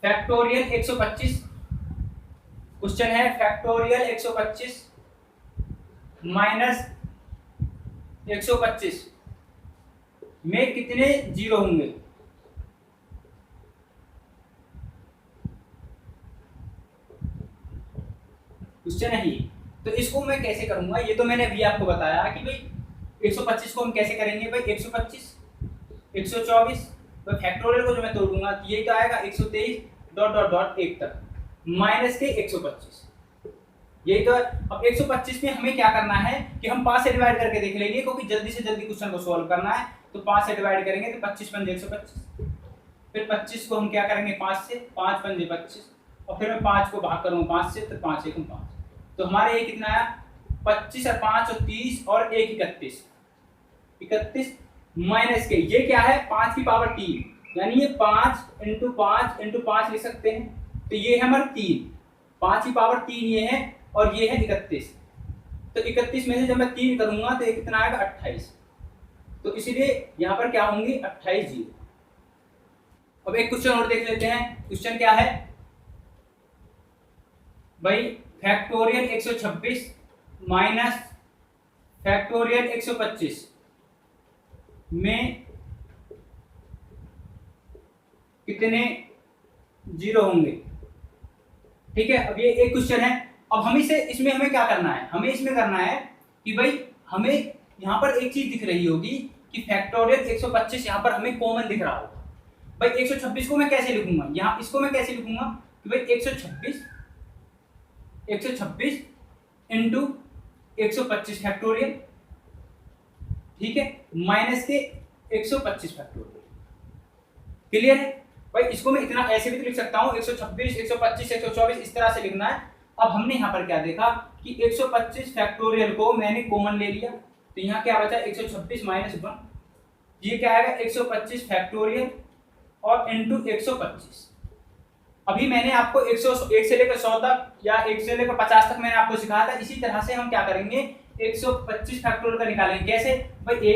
फैक्टोरियल 125। क्वेश्चन है फैक्टोरियल 125 माइनस 125 में कितने जीरो होंगे? क्वेश्चन है ये। तो इसको मैं कैसे करूंगा? ये तो मैंने अभी आपको बताया कि भाई 125 को हम कैसे करेंगे? भाई 125 124 तो फैक्टोरियल को जो मैं तोड़ूंगा तो यही तो आएगा 123 डॉट डॉट डॉट 1 तक माइनस के 125, यही तो है। अब 125 में हमें क्या करना है कि हम 5 से डिवाइड करके देख लेंगे, क्योंकि जल्दी से जल्दी क्वेश्चन को सॉल्व करना है। तो 5 से डिवाइड करेंगे तो 25 पंजे 125, फिर 25 को हम क्या करेंगे 5 से, 5 पंजे 25, और फिर मैं 5 को भाग करूंगा 5 से, तो 5 एकम 5। तो हमारे ये कितना आया? 25 और 5 और 30 और 1 31, 31 माइनस के ये क्या है? 5 की पावर 3, यानी ये 5 इंटू 5 इंटू 5 लिख सकते हैं। तो ये है हमारा 3, 5 की पावर 3 ये है, और ये है 31। तो 31 में से जब मैं 3 करूंगा तो ये कितना आएगा? 28। तो इसीलिए यहाँ पर क्या होंगी? 28 जीरो। अब एक क्वेश्चन और देख लेते हैं। क्वेश्चन क्या है भाई? फैक्टोरियल 126 माइनस फैक्टोरियल 125 में कितने जीरो होंगे? ठीक है, अब ये एक क्वेश्चन है। अब हम इसे, इसमें हमें क्या करना है? हमें इसमें करना है कि भाई हमें यहाँ पर एक चीज दिख रही होगी कि फैक्टोरियल 125 यहाँ पर हमें कॉमन दिख रहा होगा। भाई 126 को मैं कैसे लिखूंगा? यहाँ इसको मैं कैसे लिखूंगा कि भाई 126 इंटू 125 फैक्टोरियल, ठीक है, माइनस के 125 फैक्टोरियल। क्लियर है भाई? इसको मैं इतना ऐसे भी तो लिख सकता हूँ 126 125 124 इस तरह से लिखना है। अब हमने यहाँ पर क्या देखा कि 125 फैक्टोरियल को मैंने कॉमन ले लिया, तो यहाँ क्या बचा? 126 माइनस 1, ये क्या आएगा? 125 फैक्टोरियल और इंटू 125। अभी मैंने आपको 1 से लेकर 100 तक या 1 से लेकर 50 तक मैंने आपको सिखाया था। इसी तरह से हम क्या करेंगे? 125 फैक्टोरियल का निकालेंगे। कैसे भाई?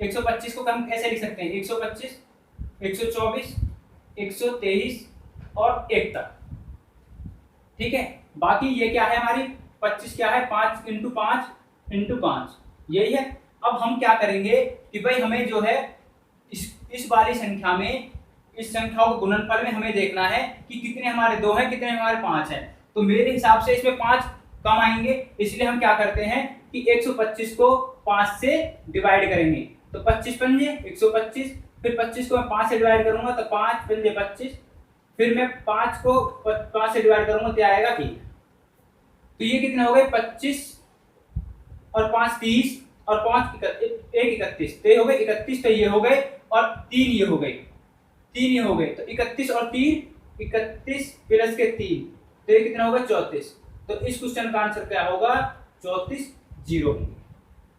125 को हम कैसे लिख सकते हैं? 125 124 123 और 1 तक, ठीक है। बाकी ये क्या है हमारी? 25 क्या है? 5 इंटू 5 इंटू 5, यही है। अब हम क्या करेंगे कि भाई हमें जो है इस वाली संख्या में, इस संख्या को गुणनफल में हमें देखना है कि कितने हमारे 2 हैं, कितने हमारे 5 हैं। तो मेरे हिसाब से इसमें 5 कम आएंगे, इसलिए हम क्या करते हैं कि 125 को 5 से डिवाइड करेंगे। तो 25 पंजे 125, फिर 25 को मैं 5 से डिवाइड करूंगा तो 5 पंजे 25, फिर मैं 5 को 5 से डिवाइड करूंगा तो आएगा 1। तो ये कितने हो गए? 25 और 5 30 और 5 1 31, तो ये हो गए 31, तो ये हो गए और 3 ये हो गए, 3 ये हो गए, तो 31 और 3 31 प्लस के 3, तो ये कितना होगा 34। तो इस क्वेश्चन का आंसर क्या होगा 34 जीरो।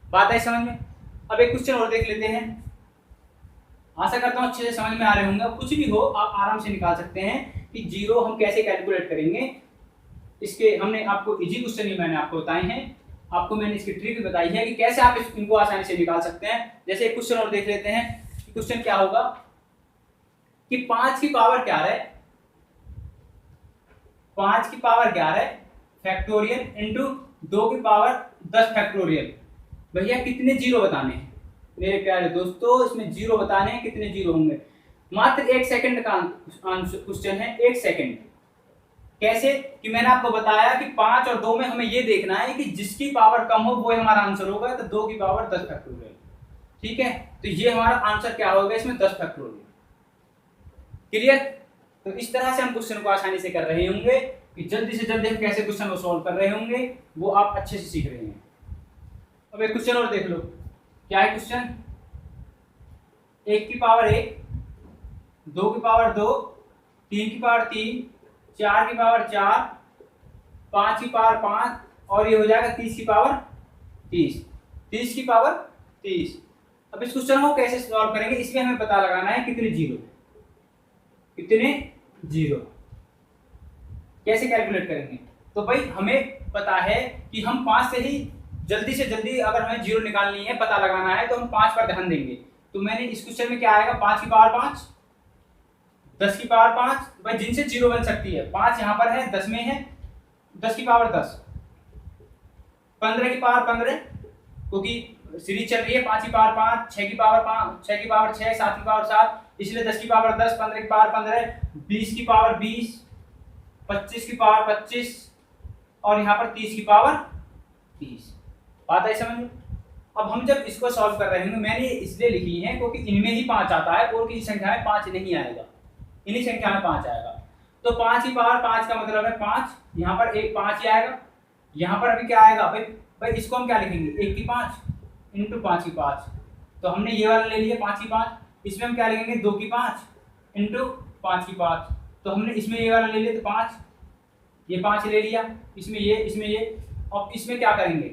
बात है समझ में। अब एक क्वेश्चन और देख लेते हैं, आशा करता हूं अच्छे से समझ में आ रहे होंगे। कुछ भी हो आप आराम से निकाल सकते हैं कि जीरो हम कैसे कैलकुलेट करेंगे। इसके हमने आपको इजी क्वेश्चन ही मैंने आपको बताए हैं, आपको मैंने इसकी ट्रिक भी बताई है कि कैसे आप इनको आसानी से निकाल सकते हैं। जैसे एक क्वेश्चन और देख लेते हैं, क्वेश्चन क्या होगा कि 5 की पावर क्या है, 5 की पावर 11 फैक्टोरियल इंटू 2 की पावर 10 फैक्टोरियल। भैया कितने जीरो बताने हैं मेरे प्यारे दोस्तों, इसमें जीरो बताने हैं, कितने जीरो होंगे। मात्र 1 सेकंड का क्वेश्चन है, 1 सेकंड। कैसे कि मैंने आपको बताया कि 5 और 2 में हमें ये देखना है कि जिसकी पावर कम हो वो हमारा आंसर होगा, तो 2 की पावर 10 फैक्टोरियल। ठीक है, तो ये हमारा आंसर क्या होगा इसमें 10 फैक्टोरियल। क्लियर। तो इस तरह से हम क्वेश्चन को आसानी से कर रहे होंगे कि जल्दी से जल्दी हम कैसे क्वेश्चन को सॉल्व कर रहे होंगे, वो आप अच्छे से सीख रहे हैं। अब एक क्वेश्चन और देख लो, क्या है क्वेश्चन, 1 की पावर 1, 2 की पावर 2, 3 की पावर 3, 4 की पावर 4, 5 की पावर 5 और ये हो जाएगा 30 की पावर 30, 30 की पावर 30। अब इस क्वेश्चन को कैसे सॉल्व करेंगे, इसमें हमें पता लगाना है कितने जीरो, कितने जीरो कैसे कैलकुलेट करेंगे। तो भाई हमें पता है कि हम 5 से ही जल्दी से जल्दी अगर हमें जीरो निकालनी है, पता लगाना है, तो हम 5 पर ध्यान देंगे। तो मैंने इस क्वेश्चन में क्या आएगा, 5 की पावर 5, 10 की पावर 5, भाई जिनसे जीरो बन सकती है, 5 यहाँ पर है, 10 में है, 10 की पावर 10, 15 की पावर 15, क्योंकि सीरीज चल रही है, 5 की पावर 5, 6 की पावर 5, 6 की पावर 6, 7 की पावर 7, इसलिए 10 की पावर 10, 15 की पावर 15, 20 की पावर 20, 25 की पावर 25 और यहाँ पर 30 की पावर 30। बात है समझ में। अब हम जब इसको सॉल्व कर रहे हैं, मैंने इसलिए लिखी है क्योंकि इनमें ही 5 आता है और किसी संख्या में 5 नहीं आएगा, इन्हीं संख्या में 5 आएगा। तो 5 की पावर 5 का मतलब है 5, यहाँ पर एक 5 ही आएगा, यहाँ पर अभी क्या आएगा भाई इसको हम क्या लिखेंगे, 1 की 5 इंटू 5 की 5। तो हमने ये वाला ले लिया 5 की 5, इसमें हम क्या लिखेंगे 2 की 5 इंटू 5 की 5। तो हमने इसमें ये वाला ले लिया, तो 5, ये 5 ले लिया, इसमें ये, और इसमें क्या करेंगे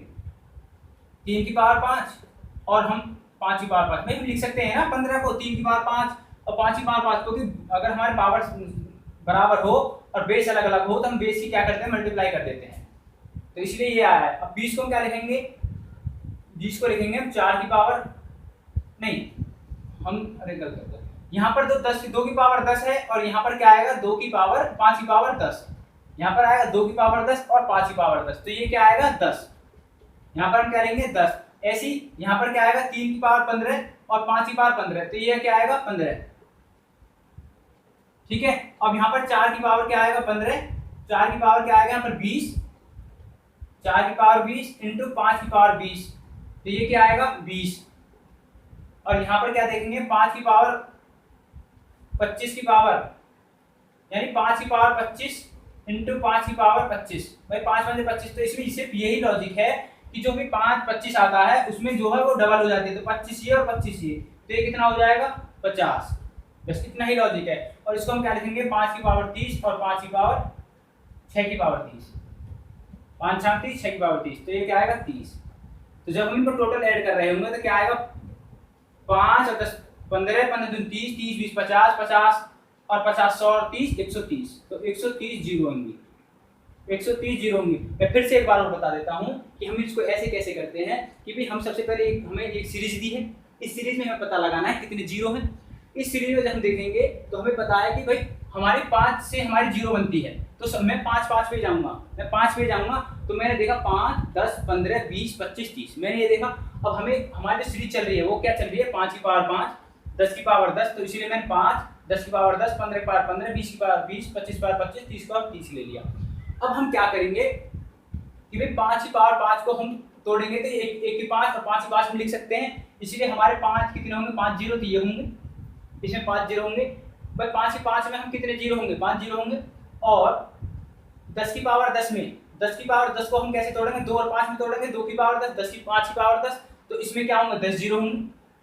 3 की पावर 5 और हम 5 की पावर 5। भाई हम लिख सकते हैं ना 15 को 3 की पावर 5 और 5 की पावर 5, क्योंकि अगर हमारे पावर बराबर हो और बेस अलग अलग हो तो हम बेस की क्या करते हैं, मल्टीप्लाई कर देते हैं। तो इसलिए ये आया है। अब 20 को हम क्या लिखेंगे, 20 को लिखेंगे हम 4 की पावर नहीं, हम अरे गलत कर दिया, यहाँ पर तो 2 की पावर 10 है और यहाँ पर क्या आएगा 2 की पावर 5 की पावर 10, यहाँ पर आएगा 2 की पावर 10 और 5 की पावर 10, तो ये क्या आएगा 10। यहाँ पर हम क्या लेंगे 10। ऐसी यहाँ पर क्या आएगा 3 की पावर 15 और 5 की पावर 15, तो ये क्या आएगा 15। ठीक है। अब यहाँ पर 4 की पावर क्या आएगा 15, 4 की पावर क्या आएगा यहाँ पर 20, 4 की पावर 20 इंटू 5 की पावर 20, तो ये क्या आएगा 20। और यहाँ पर क्या देखेंगे 5 की पावर 25 की पावर, यानी 5 की पावर 25 इंटू 5 की पावर 25, भाई 5 में 25, तो इसमें सिर्फ यही लॉजिक है कि जो भी 5 25 आता है उसमें जो है वो डबल हो जाती है, तो 25 ये और 25 ये, तो ये कितना हो जाएगा 50। बस इतना ही लॉजिक है। और इसको हम क्या लिखेंगे 5 की पावर 30 और 5 की पावर 6 की पावर 30, 5 6 30, 6 की पावर 30, तो ये क्या आएगा 30। तो जब हम इनको टोटल ऐड कर रहे होंगे तो क्या आएगा 5 और 10 15, 15 दूनी 30, 30 20 50, 50 और 50 100 और 30 130, तो 130 जीरो होंगे, 130 जीरो होंगे। मैं फिर से एक बार और बता देता हूं कि हम इसको ऐसे कैसे करते हैं कि भाई हम सबसे पहले हमें एक सीरीज दी है, इस सीरीज में हमें पता लगाना है कितने जीरो हैं। इस सीरीज में जब हम देखेंगे तो हमें पता है कि भाई हमारी 5 से हमारी जीरो बनती है, तो मैं 5 पे जाऊंगा, मैं 5 पे जाऊंगा, तो मैंने देखा 5 10 15 20 25 30, मैंने ये देखा। अब हमें हमारी जो सीरीज चल रही है वो क्या चल रही है 5 की पावर 5, 10 की पावर 10, तो इसीलिए मैंने 5 10 की पावर 10, 15 की पावर 15, 20 की पावर 20, 25 की पावर 25, 30 की पावर 30 ले लिया। अब हम क्या करेंगे कि भाई 5 की पावर 5 को हम तोड़ेंगे तो 1 की 5 और 5 की 5 हम लिख सकते हैं, इसीलिए हमारे 5 कितने होंगे 5 जीरो तो ये होंगे, इसमें 5 जीरो होंगे। भाई 5 की 5 में हम कितने जीरो होंगे 5 जीरो होंगे। और 10 की पावर 10 में 10 की पावर 10 को हम कैसे तोड़ेंगे, 2 और 5 में तोड़ेंगे, 2 की पावर 10, 10 की 5 की पावर 10, तो इसमें क्या होंगे 10 जीरो होंगे,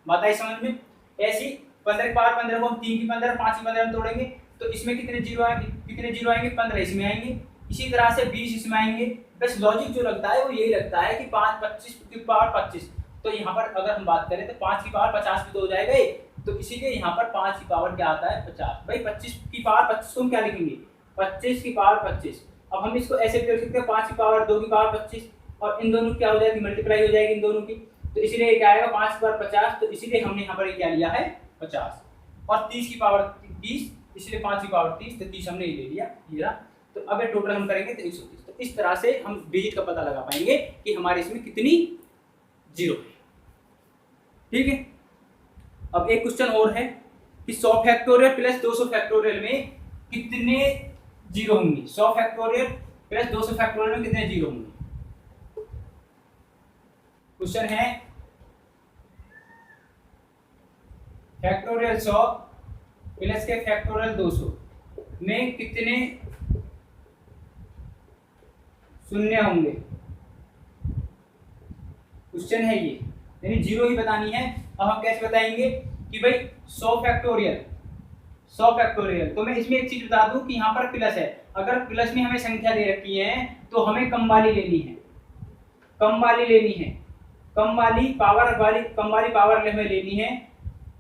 बात आई समझ में। ऐसी 15 की पावर 15 को हम 3 की 15 5 की 15 में तोड़ेंगे, तो इसमें कितने जीरो आएंगे, 15 इसमें आएंगे। इसी तरह से 20 इसमें आएंगे। बस लॉजिक जो लगता है वो यही लगता है कि 5 25 की पावर 25, तो यहाँ पर अगर हम बात करें तो 5 की पावर 50 भी तो हो जाएगा, तो इसीलिए यहाँ पर 5 की पावर क्या आता है 50। भाई 25 की पावर 25 को हम क्या लिखेंगे, 25 की पावर 25। अब हम इसको ऐसे भी लिख सकते हैं 5 की पावर 2 की पावर 25, और इन दोनों क्या हो जाएगी, मल्टीप्लाई हो जाएगी इन दोनों की, तो इसीलिए क्या आएगा 5 की पावर 50, तो इसीलिए हमने यहाँ पर क्या लिया है 50। और 30 की पावर 30, इसलिए 5 की पावर 30, तो 30 हमने ले लिया, ये रहा। तो अब टोटल हम करेंगे तो 130। तो इस तरह से हम डिजिट का पता लगा पाएंगे कि हमारे इसमें कितनी जीरो है। ठीक है, अब एक क्वेश्चन और है कि 100 फैक्टोरियल प्लस 200 फैक्टोरियल में कितने जीरो होंगे। 100 फैक्टोरियल प्लस 200 फैक्टोरियल में कितने जीरो होंगे। क्वेश्चन है फैक्टोरियल 100 प्लस के फैक्टोरियल 200 में कितने शून्य होंगे। क्वेश्चन है ये, यानी जीरो ही बतानी है। अब हम कैसे बताएंगे कि भाई 100 फैक्टोरियल तो मैं इसमें एक चीज बता दूं कि यहाँ पर प्लस है, अगर प्लस में हमें संख्या दे रखी है तो हमें कम वाली लेनी है, कम वाली पावर हमें लेनी है,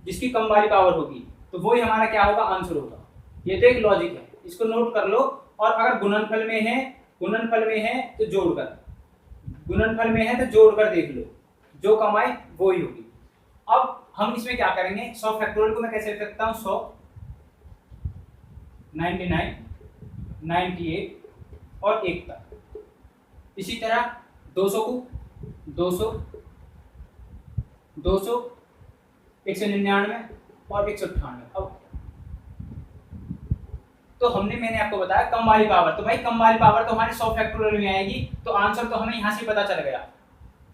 जिसकी कम वाली पावर होगी तो वही हमारा क्या होगा, आंसर होगा। ये तो एक लॉजिक है, इसको नोट कर लो। और अगर गुणनफल में है तो जोड़कर देख लो, जो कमाए वो ही होगी। अब हम इसमें क्या करेंगे, 100 फैक्टोरियल को मैं कैसे लिख सकता हूँ, 100 99 98 और 1 तक। इसी तरह 200 को 200 199 और 198। अब तो मैंने आपको बताया कम वाली पावर, तो भाई कम वाली पावर तो हमारे 100 फैक्टोरियल में आएगी, तो आंसर तो हमें यहाँ से पता चल गया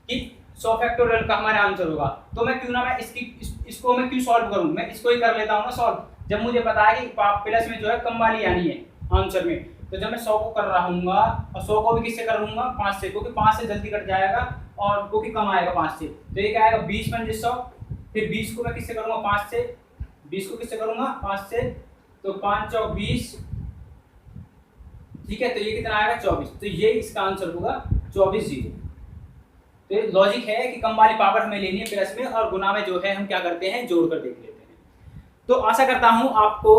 कि 100 फैक्टोरियल का हमारा आंसर होगा। तो मैं क्यों ना मैं इसको मैं क्यों सॉल्व करूं, मैं इसको ही कर लेता हूं ना सॉल्व, जब मुझे पता है कि प्लस में जो है कम वाली आनी है आंसर में। तो जब मैं 100 को कर रहा हूँ और 100 को भी किससे करूंगा, 5 से, क्योंकि 5 से जल्दी कट जाएगा और क्योंकि कम आएगा 5 से, तो ये क्या आएगा 20 पंजे 100। फिर 20 को मैं किससे करूंगा, 5 से, 20 को किससे करूंगा 5 से, तो 5 चौक 20, ठीक है, तो ये कितना आएगा 24। तो ये इसका आंसर होगा 24 जीरो। तो ये लॉजिक है कि कम वाली पावर हमें लेनी है प्लस में, और गुना में जो है हम क्या करते हैं, जोड़कर देख लेते हैं। तो आशा करता हूं आपको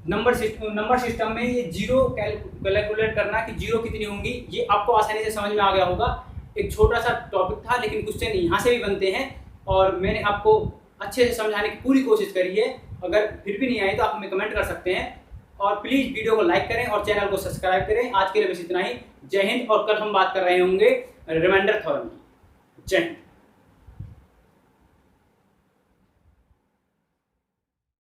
नंबर सिस्टम में ये जीरो कैलकुलेट करना कि जीरो कितनी होंगी ये आपको आसानी से समझ में आ गया होगा। एक छोटा सा टॉपिक था, लेकिन क्वेश्चन यहाँ से भी बनते हैं और मैंने आपको अच्छे से समझाने की पूरी कोशिश करी है। अगर फिर भी नहीं आई तो आप हमें कमेंट कर सकते हैं, और प्लीज़ वीडियो को लाइक करें और चैनल को सब्सक्राइब करें। आज के लिए बस इतना ही। जय हिंद। और कल हम बात कर रहे होंगे रिमाइंडर थ्योरम की। जय हिंद।